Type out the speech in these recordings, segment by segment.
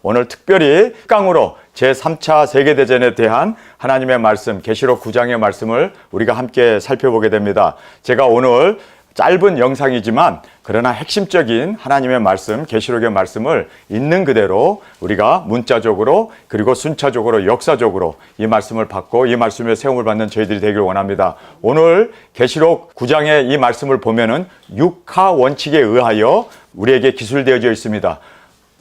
오늘 특별히 강으로 제3차 세계대전에 대한 하나님의 말씀, 계시록 9장의 말씀을 우리가 함께 살펴보게 됩니다. 제가 오늘 짧은 영상이지만 그러나 핵심적인 하나님의 말씀, 계시록의 말씀을 있는 그대로 우리가 문자적으로 그리고 순차적으로 역사적으로 이 말씀을 받고 이 말씀에 세움을 받는 저희들이 되길 원합니다. 오늘 계시록 9장의 이 말씀을 보면은 육하 원칙에 의하여 우리에게 기술되어져 있습니다.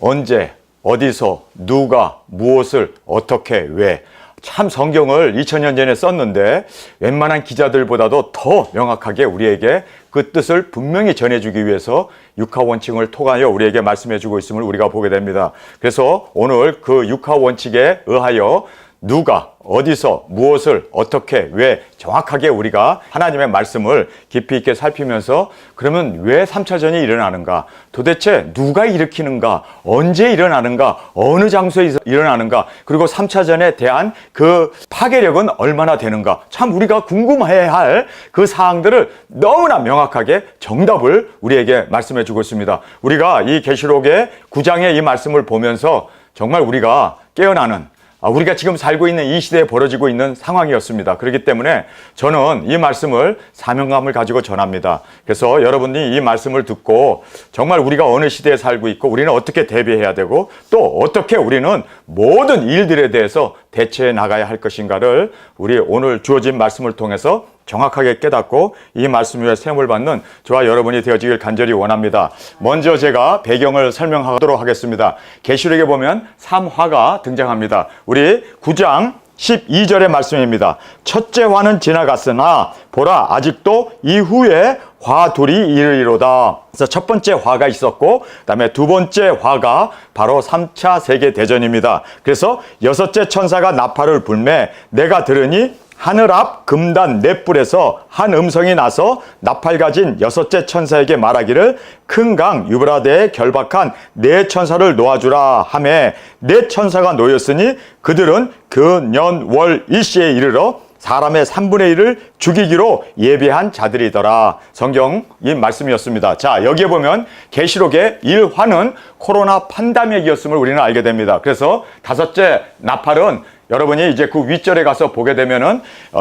언제, 어디서, 누가, 무엇을, 어떻게, 왜. 참 성경을 2000년 전에 썼는데 웬만한 기자들보다도 더 명확하게 우리에게 그 뜻을 분명히 전해주기 위해서 육하 원칙을 통하여 우리에게 말씀해주고 있음을 우리가 보게 됩니다. 그래서 오늘 그 육하 원칙에 의하여 누가, 어디서, 무엇을, 어떻게, 왜 정확하게 우리가 하나님의 말씀을 깊이 있게 살피면서 그러면 왜 3차전이 일어나는가? 도대체 누가 일으키는가? 언제 일어나는가? 어느 장소에 일어나는가? 그리고 3차전에 대한 그 파괴력은 얼마나 되는가? 참 우리가 궁금해야 할 그 사항들을 너무나 명확하게 정답을 우리에게 말씀해 주고 있습니다. 우리가 이 계시록의 9장의 이 말씀을 보면서 정말 우리가 깨어나는 우리가 지금 살고 있는 이 시대에 벌어지고 있는 상황이었습니다. 그렇기 때문에 저는 이 말씀을 사명감을 가지고 전합니다. 그래서 여러분이 이 말씀을 듣고 정말 우리가 어느 시대에 살고 있고 우리는 어떻게 대비해야 되고 또 어떻게 우리는 모든 일들에 대해서 대처해 나가야 할 것인가를 우리 오늘 주어진 말씀을 통해서 정확하게 깨닫고 이 말씀 위에 세움을 받는 저와 여러분이 되어지길 간절히 원합니다. 먼저 제가 배경을 설명하도록 하겠습니다. 계시록에 보면 3화가 등장합니다. 우리 9장 12절의 말씀입니다. 첫째 화는 지나갔으나 보라 아직도 이후에 화 둘이 이르리로다. 그래서 첫 번째 화가 있었고 그다음에 두 번째 화가 바로 3차 세계대전입니다. 그래서 여섯째 천사가 나팔을 불매 내가 들으니 하늘 앞 금단 넷불에서 한 음성이 나서 나팔 가진 여섯째 천사에게 말하기를 큰 강 유브라데에 결박한 네 천사를 놓아주라 하매 네 천사가 놓였으니 그들은 그 년 월 일시에 이르러 사람의 3분의 1을 죽이기로 예비한 자들이더라. 성경인 말씀이었습니다. 자, 여기에 보면 계시록의 1화는 코로나 판다믹이었음을 우리는 알게 됩니다. 그래서 다섯째 나팔은 여러분이 이제 그 윗절에 가서 보게 되면은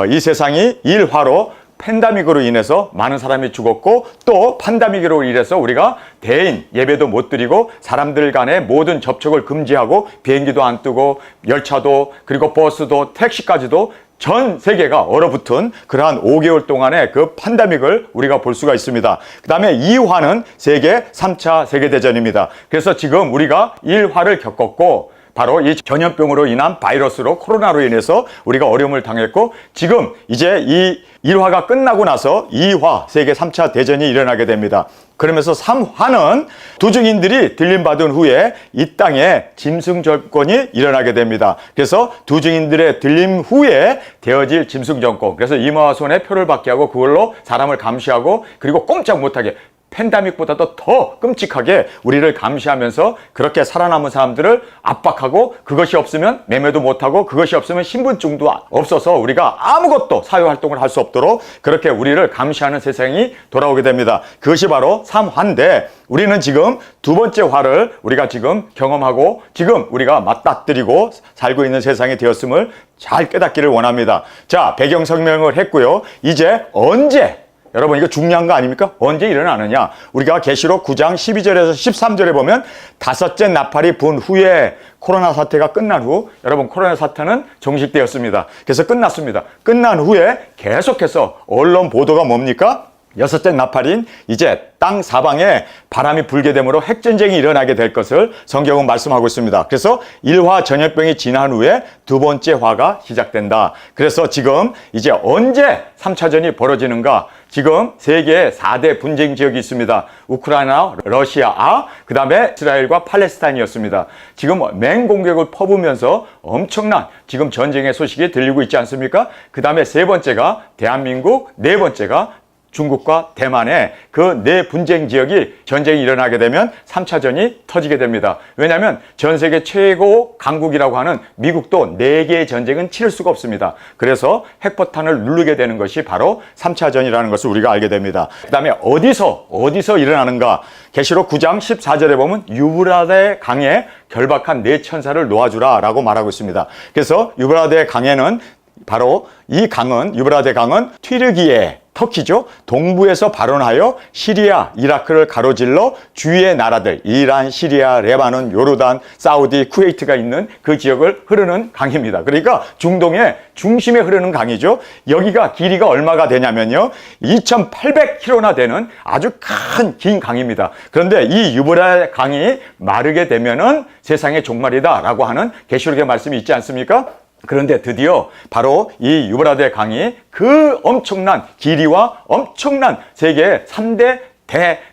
이 세상이 1화로 팬데믹으로 인해서 많은 사람이 죽었고 또 판데믹으로 인해서 우리가 대인 예배도 못 드리고 사람들 간의 모든 접촉을 금지하고 비행기도 안 뜨고 열차도 그리고 버스도 택시까지도 전 세계가 얼어붙은 그러한 5개월 동안의 그 판데믹을 우리가 볼 수가 있습니다. 그 다음에 2화는 세계 3차 세계대전입니다. 그래서 지금 우리가 1화를 겪었고 바로 이 전염병으로 인한 바이러스로 코로나로 인해서 우리가 어려움을 당했고 지금 이제 이 1화가 끝나고 나서 2화 세계 3차 대전이 일어나게 됩니다. 그러면서 3화는 두 증인들이 들림받은 후에 이 땅에 짐승 정권이 일어나게 됩니다. 그래서 두 증인들의 들림 후에 되어질 짐승 정권, 그래서 이마와 손에 표를 받게 하고 그걸로 사람을 감시하고 그리고 꼼짝 못하게 팬데믹보다도 더 끔찍하게 우리를 감시하면서 그렇게 살아남은 사람들을 압박하고 그것이 없으면 매매도 못하고 그것이 없으면 신분증도 없어서 우리가 아무것도 사회활동을 할 수 없도록 그렇게 우리를 감시하는 세상이 돌아오게 됩니다. 그것이 바로 3화인데 우리는 지금 두 번째 화를 우리가 지금 경험하고 지금 우리가 맞닥뜨리고 살고 있는 세상이 되었음을 잘 깨닫기를 원합니다. 자, 배경 설명을 했고요. 이제 언제 여러분 이거 중요한 거 아닙니까? 언제 일어나느냐? 우리가 계시록 9장 12절에서 13절에 보면 다섯째 나팔이 분 후에 코로나 사태가 끝난 후 여러분 코로나 사태는 종식되었습니다. 그래서 끝났습니다. 끝난 후에 계속해서 언론 보도가 뭡니까? 여섯째 나팔인 이제 땅 사방에 바람이 불게 되므로 핵전쟁이 일어나게 될 것을 성경은 말씀하고 있습니다. 그래서 1화 전염병이 지난 후에 두 번째 화가 시작된다. 그래서 지금 이제 언제 3차전이 벌어지는가? 지금 세계에 4대 분쟁 지역이 있습니다. 우크라이나, 러시아, 그 다음에 이스라엘과 팔레스타인이었습니다. 지금 맹공격을 퍼부면서 엄청난 지금 전쟁의 소식이 들리고 있지 않습니까? 그 다음에 세 번째가 대한민국, 네 번째가 중국과 대만의 그 네 분쟁 지역이 전쟁이 일어나게 되면 3차전이 터지게 됩니다. 왜냐하면 전 세계 최고 강국이라고 하는 미국도 4개의 전쟁은 치를 수가 없습니다. 그래서 핵포탄을 누르게 되는 것이 바로 3차전이라는 것을 우리가 알게 됩니다. 그 다음에 어디서 일어나는가? 계시록 9장 14절에 보면 유브라데 강에 결박한 네 천사를 놓아주라 라고 말하고 있습니다. 그래서 유브라데 강에는 바로 이 강은, 유브라데 강은 튀르기에, 터키죠. 동부에서 발원하여 시리아, 이라크를 가로질러 주위의 나라들, 이란, 시리아, 레바논, 요르단, 사우디, 쿠웨이트가 있는 그 지역을 흐르는 강입니다. 그러니까 중동의 중심에 흐르는 강이죠. 여기가 길이가 얼마가 되냐면요. 2,800km나 되는 아주 큰 긴 강입니다. 그런데 이 유브라데 강이 마르게 되면은 세상의 종말이다 라고 하는 계시록의 말씀이 있지 않습니까? 그런데 드디어 바로 이 유브라데 강이 그 엄청난 길이와 엄청난 세계 3대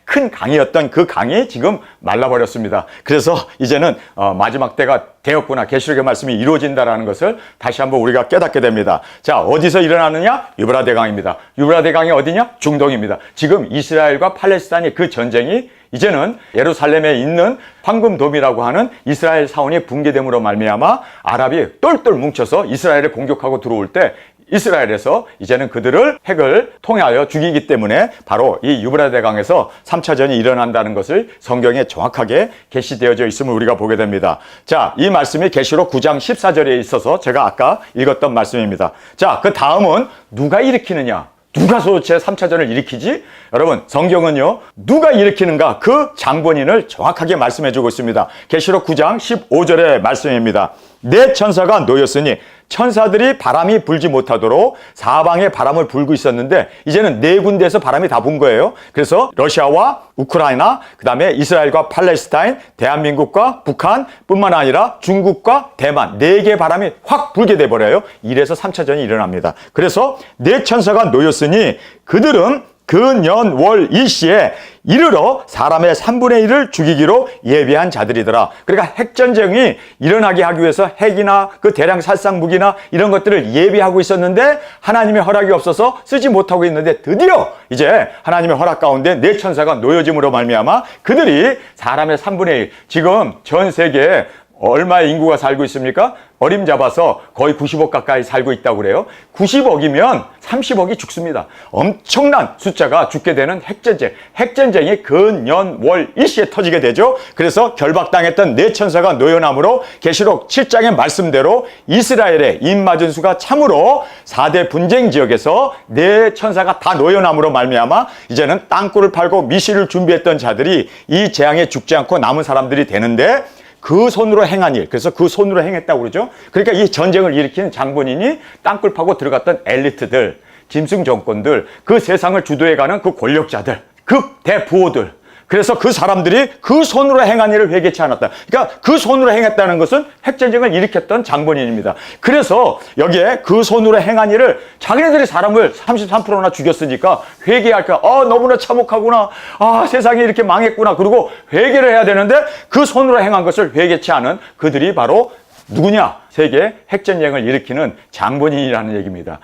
큰 강이었던 그 강이 지금 말라버렸습니다. 그래서 이제는 마지막 때가 되었구나. 계시록의 말씀이 이루어진다라는 것을 다시 한번 우리가 깨닫게 됩니다. 자, 어디서 일어나느냐? 유브라데 강입니다. 유브라데 강이 어디냐? 중동입니다. 지금 이스라엘과 팔레스타인의 그 전쟁이 이제는 예루살렘에 있는 황금돔이라고 하는 이스라엘 사원이 붕괴됨으로 말미암아 아랍이 똘똘 뭉쳐서 이스라엘을 공격하고 들어올 때 이스라엘에서 이제는 그들을 핵을 통하여 죽이기 때문에 바로 이 유브라데 강에서 3차전이 일어난다는 것을 성경에 정확하게 계시되어져 있음을 우리가 보게 됩니다. 자, 이 말씀이 계시록 9장 14절에 있어서 제가 아까 읽었던 말씀입니다. 자, 그 다음은 누가 일으키느냐? 누가 도대체 3차전을 일으키지? 여러분, 성경은요, 누가 일으키는가? 그 장본인을 정확하게 말씀해 주고 있습니다. 계시록 9장 15절의 말씀입니다. 네 천사가 놓였으니 천사들이 바람이 불지 못하도록 사방에 바람을 불고 있었는데 이제는 네 군데에서 바람이 다 분 거예요. 그래서 러시아와 우크라이나, 그 다음에 이스라엘과 팔레스타인, 대한민국과 북한 뿐만 아니라 중국과 대만, 네 개의 바람이 확 불게 돼버려요. 이래서 3차전이 일어납니다. 그래서 네 천사가 놓였으니 그들은 그 년 월 일시에 이르러 사람의 3분의 1을 죽이기로 예비한 자들이더라. 그러니까 핵전쟁이 일어나게 하기 위해서 핵이나 그 대량 살상 무기나 이런 것들을 예비하고 있었는데 하나님의 허락이 없어서 쓰지 못하고 있는데 드디어 이제 하나님의 허락 가운데 네 천사가 놓여짐으로 말미암아 그들이 사람의 3분의 1, 지금 전 세계에 얼마의 인구가 살고 있습니까? 어림잡아서 거의 90억 가까이 살고 있다고 그래요. 90억이면 30억이 죽습니다. 엄청난 숫자가 죽게 되는 핵전쟁. 핵전쟁이 근년 월 일시에 터지게 되죠. 그래서 결박당했던 네 천사가 놓여남으로 계시록 7장의 말씀대로 이스라엘의 입맞은 수가 참으로 4대 분쟁 지역에서 네 천사가 다 놓여남으로 말미암아 이제는 땅굴을 팔고 미실을 준비했던 자들이 이 재앙에 죽지 않고 남은 사람들이 되는데 그 손으로 행한 일, 그래서 그 손으로 행했다고 그러죠. 그러니까 이 전쟁을 일으키는 장본인이 땅굴 파고 들어갔던 엘리트들, 짐승 정권들, 그 세상을 주도해가는 그 권력자들, 극대부호들, 그래서 그 사람들이 그 손으로 행한 일을 회개치 않았다. 그러니까 그 손으로 행했다는 것은 핵전쟁을 일으켰던 장본인입니다. 그래서 여기에 그 손으로 행한 일을 자기네들이 사람을 33%나 죽였으니까 회개할까? 너무나 참혹하구나. 세상이 이렇게 망했구나. 그리고 회개를 해야 되는데 그 손으로 행한 것을 회개치 않은 그들이 바로 누구냐? 세계 핵전쟁을 일으키는 장본인이라는 얘기입니다.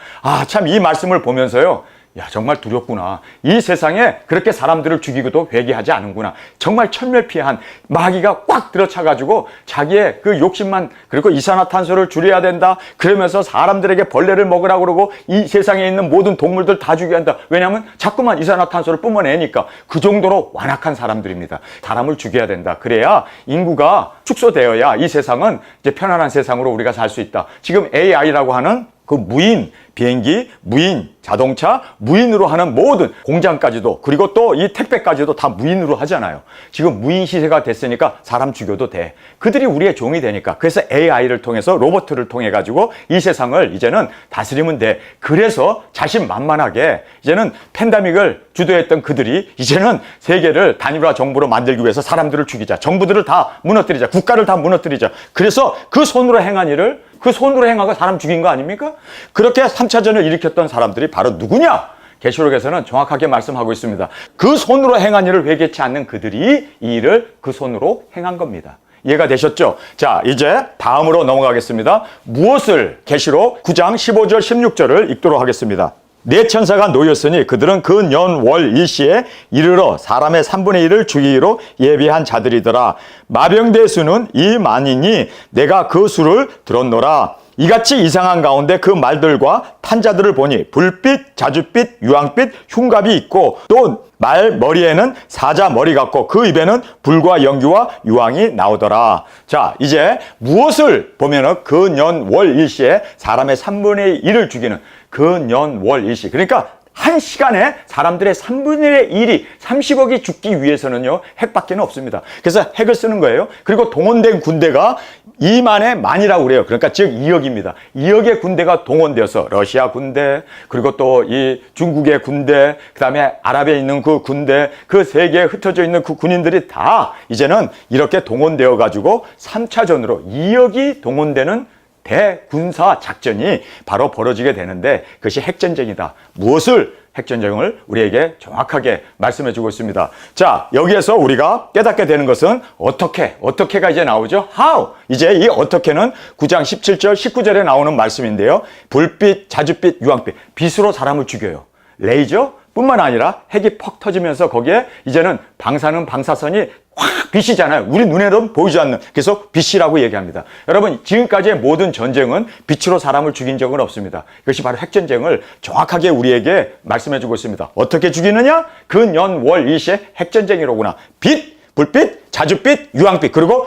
참 이 말씀을 보면서요. 야, 정말 두렵구나. 이 세상에 그렇게 사람들을 죽이고도 회개하지 않은구나. 정말 천멸피한 마귀가 꽉 들어차가지고 자기의 그 욕심만, 그리고 이산화탄소를 줄여야 된다. 그러면서 사람들에게 벌레를 먹으라고 그러고 이 세상에 있는 모든 동물들 다 죽여야 한다. 왜냐하면 자꾸만 이산화탄소를 뿜어내니까 그 정도로 완악한 사람들입니다. 사람을 죽여야 된다. 그래야 인구가 축소되어야 이 세상은 이제 편안한 세상으로 우리가 살 수 있다. 지금 AI라고 하는 그 무인 비행기, 무인 자동차, 무인으로 하는 모든 공장까지도, 그리고 또 이 택배까지도 다 무인으로 하잖아요. 지금 무인 시세가 됐으니까 사람 죽여도 돼. 그들이 우리의 종이 되니까. 그래서 AI를 통해서, 로봇을 통해 가지고 이 세상을 이제는 다스리면 돼. 그래서 자신만만하게 이제는 팬데믹을 주도했던 그들이 이제는 세계를 단일화 정부로 만들기 위해서 사람들을 죽이자, 정부들을 다 무너뜨리자, 국가를 다 무너뜨리자. 그래서 그 손으로 행한 일을, 그 손으로 행하고 사람 죽인 거 아닙니까? 그렇게 3차전을 일으켰던 사람들이 바로 누구냐? 계시록에서는 정확하게 말씀하고 있습니다. 그 손으로 행한 일을 회개치 않는 그들이 이 일을 그 손으로 행한 겁니다. 이해가 되셨죠? 자, 이제 다음으로 넘어가겠습니다. 무엇을, 계시록 9장 15절 16절을 읽도록 하겠습니다. 네 천사가 놓였으니 그들은 그 년 월 일시에 이르러 사람의 3분의 1을 죽이기로 예비한 자들이더라. 마병대 수는 이 만이니 내가 그 수를 들었노라. 이같이 이상한 가운데 그 말들과 탄자들을 보니 불빛, 자줏빛, 유황빛, 흉갑이 있고 또 말 머리에는 사자 머리 같고 그 입에는 불과 연기와 유황이 나오더라. 자, 이제 무엇을 보면은 그 년 월 일시에 사람의 3분의 1을 죽이는 그 년 월 일시. 그러니까 한 시간에 사람들의 3분의 1이 30억이 죽기 위해서는요, 핵밖에 없습니다. 그래서 핵을 쓰는 거예요. 그리고 동원된 군대가 2만의 만이라고 그래요. 그러니까 즉 2억입니다. 2억의 군대가 동원되어서 러시아 군대, 그리고 또 이 중국의 군대, 그 다음에 아랍에 있는 그 군대, 그 세계에 흩어져 있는 그 군인들이 다 이제는 이렇게 동원되어 가지고 3차전으로 2억이 동원되는 대군사 작전이 바로 벌어지게 되는데 그것이 핵전쟁이다. 무엇을 핵전쟁을 우리에게 정확하게 말씀해 주고 있습니다. 자, 여기에서 우리가 깨닫게 되는 것은 어떻게가 이제 나오죠? How. 이제 이 어떻게는 9장 17절 19절에 나오는 말씀인데요. 불빛, 자줏빛, 유황빛. 빛으로 사람을 죽여요. 레이저 뿐만 아니라 핵이 퍽 터지면서 거기에 이제는 방사능 방사선이 확 빛이잖아요. 우리 눈에는 보이지 않는. 그래서 빛이라고 얘기합니다. 여러분, 지금까지의 모든 전쟁은 빛으로 사람을 죽인 적은 없습니다. 이것이 바로 핵전쟁을 정확하게 우리에게 말씀해 주고 있습니다. 어떻게 죽이느냐? 그 년 월 일시에 핵전쟁이로구나. 빛, 불빛, 자줏빛, 유황빛, 그리고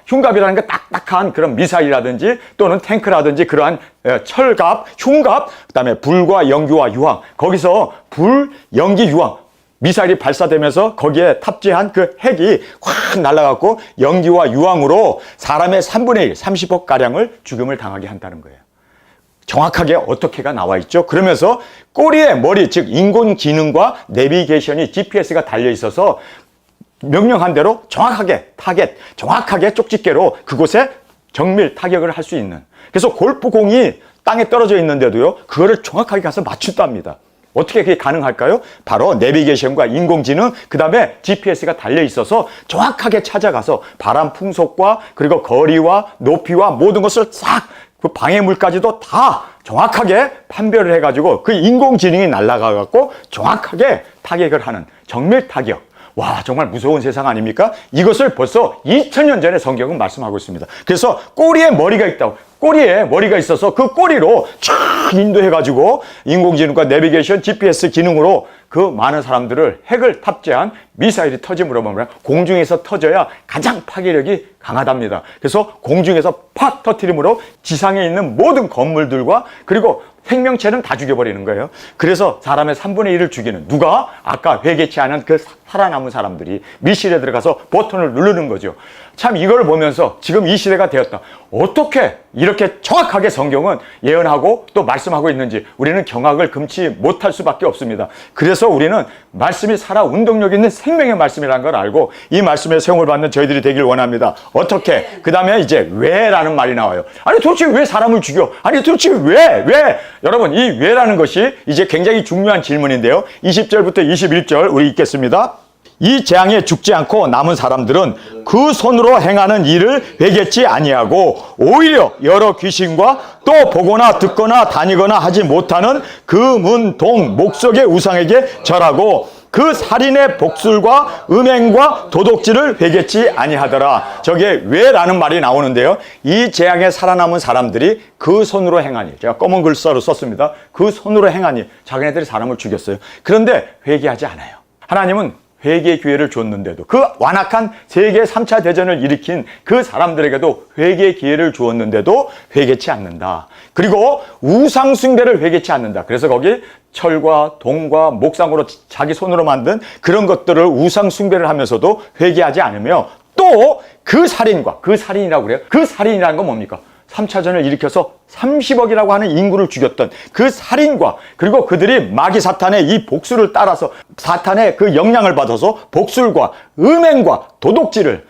흉갑이라는 게 딱딱한 그런 미사일이라든지 또는 탱크라든지 그러한 철갑, 흉갑, 그 다음에 불과 연기와 유황. 거기서 불, 연기, 유황. 미사일이 발사되면서 거기에 탑재한 그 핵이 확 날아가고 연기와 유황으로 사람의 3분의 1, 30억가량을 죽음을 당하게 한다는 거예요. 정확하게 어떻게가 나와 있죠. 그러면서 꼬리에 머리, 즉 인공지능과 내비게이션이 GPS가 달려 있어서 명령한 대로 정확하게 타겟, 정확하게 쪽집게로 그곳에 정밀 타격을 할 수 있는. 그래서 골프공이 땅에 떨어져 있는데도요, 그거를 정확하게 가서 맞춘답니다. 어떻게 그게 가능할까요? 바로 내비게이션과 인공지능, 그 다음에 GPS가 달려 있어서 정확하게 찾아가서 바람 풍속과 그리고 거리와 높이와 모든 것을 싹 그 방해물까지도 다 정확하게 판별을 해가지고 그 인공지능이 날아가갖고 정확하게 타격을 하는 정밀 타격. 와, 정말 무서운 세상 아닙니까? 이것을 벌써 2000년 전에 성경은 말씀하고 있습니다. 그래서 꼬리에 머리가 있다고. 꼬리에 머리가 있어서 그 꼬리로 쫙 인도해가지고 인공지능과 내비게이션, GPS 기능으로 그 많은 사람들을 핵을 탑재한 미사일이 터짐으로 보면 공중에서 터져야 가장 파괴력이 강하답니다. 그래서 공중에서 팍 터뜨림으로 지상에 있는 모든 건물들과 그리고 생명체는 다 죽여버리는 거예요. 그래서 사람의 3분의 1을 죽이는 누가? 아까 회개치 않은 그 살아남은 사람들이 밀실에 들어가서 버튼을 누르는 거죠. 참 이걸 보면서 지금 이 시대가 되었다. 어떻게 이렇게 정확하게 성경은 예언하고 또 말씀하고 있는지 우리는 경악을 금치 못할 수밖에 없습니다. 그래서 우리는 말씀이 살아 운동력 있는 생명의 말씀이라는 걸 알고 이 말씀에 세움을 받는 저희들이 되길 원합니다. 어떻게? 그 다음에 이제 왜라는 말이 나와요. 아니 도대체 왜 사람을 죽여? 아니 도대체 왜? 여러분 이 왜라는 것이 이제 굉장히 중요한 질문인데요. 20절부터 21절 우리 읽겠습니다. 이 재앙에 죽지 않고 남은 사람들은 그 손으로 행하는 일을 회개치 아니하고 오히려 여러 귀신과 또 보거나 듣거나 다니거나 하지 못하는 금은 동 목석의 우상에게 절하고 그 살인의 복술과 음행과 도둑질을 회개치 아니하더라. 저게 왜라는 말이 나오는데요. 이 재앙에 살아남은 사람들이 그 손으로 행한 일, 제가 검은 글자로 썼습니다. 그 손으로 행한 일, 자기네들이 사람을 죽였어요. 그런데 회개하지 않아요. 하나님은 회개의 기회를 줬는데도 그 완악한 세계 3차 대전을 일으킨 그 사람들에게도 회개의 기회를 주었는데도 회개치 않는다. 그리고 우상 숭배를 회개치 않는다. 그래서 거기 철과 동과 목상으로 자기 손으로 만든 그런 것들을 우상 숭배를 하면서도 회개하지 않으며 또 그 살인과 그 살인이라고 그래요. 그 살인이라는 건 뭡니까? 3차전을 일으켜서 30억이라고 하는 인구를 죽였던 그 살인과 그리고 그들이 마귀 사탄의 이 복수를 따라서 사탄의 그 영향을 받아서 복술과 음행과 도둑질을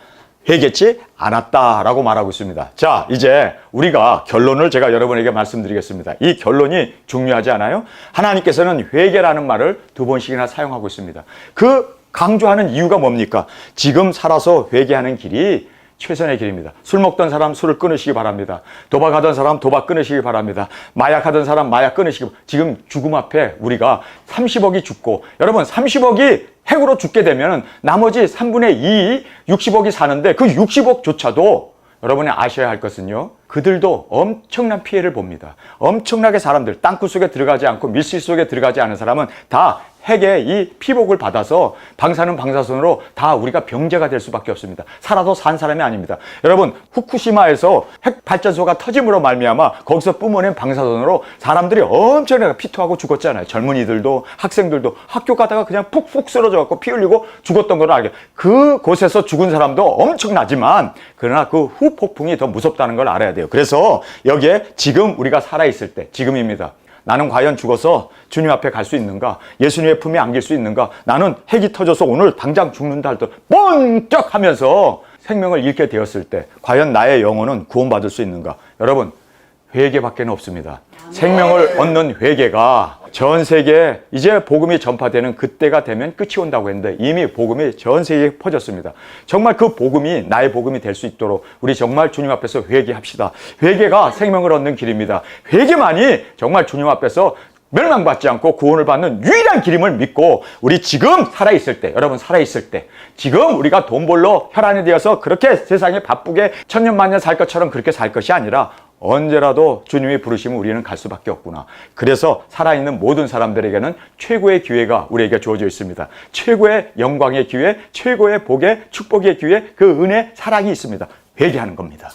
회개치 않았다라고 말하고 있습니다. 자, 이제 우리가 결론을 제가 여러분에게 말씀드리겠습니다. 이 결론이 중요하지 않아요? 하나님께서는 회개라는 말을 2번씩이나 사용하고 있습니다. 그 강조하는 이유가 뭡니까? 지금 살아서 회개하는 길이 최선의 길입니다. 술 먹던 사람 술을 끊으시기 바랍니다. 도박하던 사람 도박 끊으시기 바랍니다. 마약하던 사람 마약 끊으시기 바랍니다. 지금 죽음 앞에 우리가 30억이 죽고, 여러분 30억이 핵으로 죽게 되면 나머지 3분의 2, 60억이 사는데 그 60억조차도 여러분이 아셔야 할 것은요, 그들도 엄청난 피해를 봅니다. 엄청나게 사람들, 땅굴 속에 들어가지 않고 밀실 속에 들어가지 않은 사람은 다 핵의 이 피복을 받아서 방사능 방사선으로 다 우리가 병자가 될 수밖에 없습니다. 살아도 산 사람이 아닙니다. 여러분, 후쿠시마에서 핵 발전소가 터짐으로 말미암아 거기서 뿜어낸 방사선으로 사람들이 엄청나게 피토하고 죽었잖아요. 젊은이들도 학생들도 학교 가다가 그냥 푹푹 쓰러져 갖고 피 흘리고 죽었던 걸 알게. 그곳에서 죽은 사람도 엄청나지만 그러나 그 후폭풍이 더 무섭다는 걸 알아야 돼요. 그래서 여기에 지금 우리가 살아있을 때, 지금입니다. 나는 과연 죽어서 주님 앞에 갈 수 있는가? 예수님의 품에 안길 수 있는가? 나는 핵이 터져서 오늘 당장 죽는다 할 때 번쩍 하면서 생명을 잃게 되었을 때 과연 나의 영혼은 구원받을 수 있는가? 여러분, 회개밖에 없습니다. 생명을 얻는 회개가 전 세계에 이제 복음이 전파되는 그때가 되면 끝이 온다고 했는데 이미 복음이 전 세계에 퍼졌습니다. 정말 그 복음이 나의 복음이 될 수 있도록 우리 정말 주님 앞에서 회개합시다. 회개가 생명을 얻는 길입니다. 회개만이 정말 주님 앞에서 멸망받지 않고 구원을 받는 유일한 길임을 믿고, 우리 지금 살아있을 때, 여러분 살아있을 때, 지금 우리가 돈 벌러 혈안이 되어서 그렇게 세상에 바쁘게 천년만년 살 것처럼 그렇게 살 것이 아니라 언제라도 주님이 부르시면 우리는 갈 수밖에 없구나. 그래서 살아있는 모든 사람들에게는 최고의 기회가 우리에게 주어져 있습니다. 최고의 영광의 기회, 최고의 복의 축복의 기회, 그 은혜, 사랑이 있습니다. 회개하는 겁니다.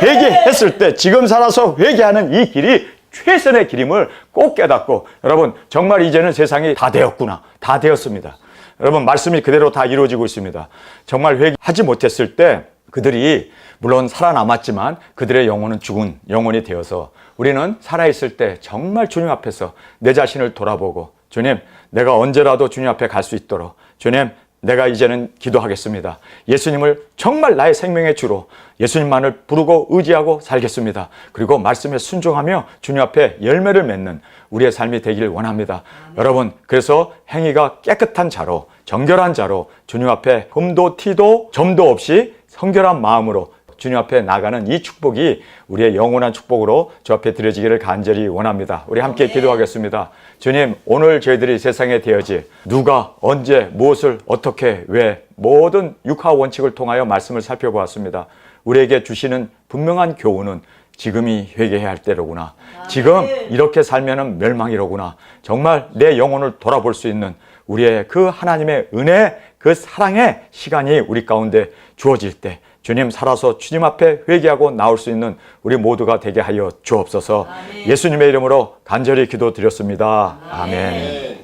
회개했을 때 지금 살아서 회개하는 이 길이 최선의 길임을 꼭 깨닫고, 여러분 정말 이제는 세상이 다 되었구나, 다 되었습니다. 여러분 말씀이 그대로 다 이루어지고 있습니다. 정말 회개하지 못했을 때 그들이 물론 살아남았지만 그들의 영혼은 죽은 영혼이 되어서 우리는 살아있을 때 정말 주님 앞에서 내 자신을 돌아보고, 주님 내가 언제라도 주님 앞에 갈 수 있도록, 주님 내가 이제는 기도하겠습니다. 예수님을 정말 나의 생명의 주로 예수님만을 부르고 의지하고 살겠습니다. 그리고 말씀에 순종하며 주님 앞에 열매를 맺는 우리의 삶이 되길 원합니다. 여러분, 그래서 행위가 깨끗한 자로, 정결한 자로 주님 앞에 흠도 티도 점도 없이 성결한 마음으로 주님 앞에 나가는 이 축복이 우리의 영원한 축복으로 주 앞에 드려지기를 간절히 원합니다. 우리 함께 기도하겠습니다. 주님, 오늘 저희들이 세상에 되어질 누가 언제 무엇을 어떻게 왜 모든 육하 원칙을 통하여 말씀을 살펴보았습니다. 우리에게 주시는 분명한 교훈은 지금이 회개해야 할 때로구나. 지금 이렇게 살면은 멸망이로구나. 정말 내 영혼을 돌아볼 수 있는 우리의 그 하나님의 은혜, 그 사랑의 시간이 우리 가운데 주어질 때 주님 살아서 주님 앞에 회개하고 나올 수 있는 우리 모두가 되게 하여 주옵소서. 예수님의 이름으로 간절히 기도드렸습니다. 아멘.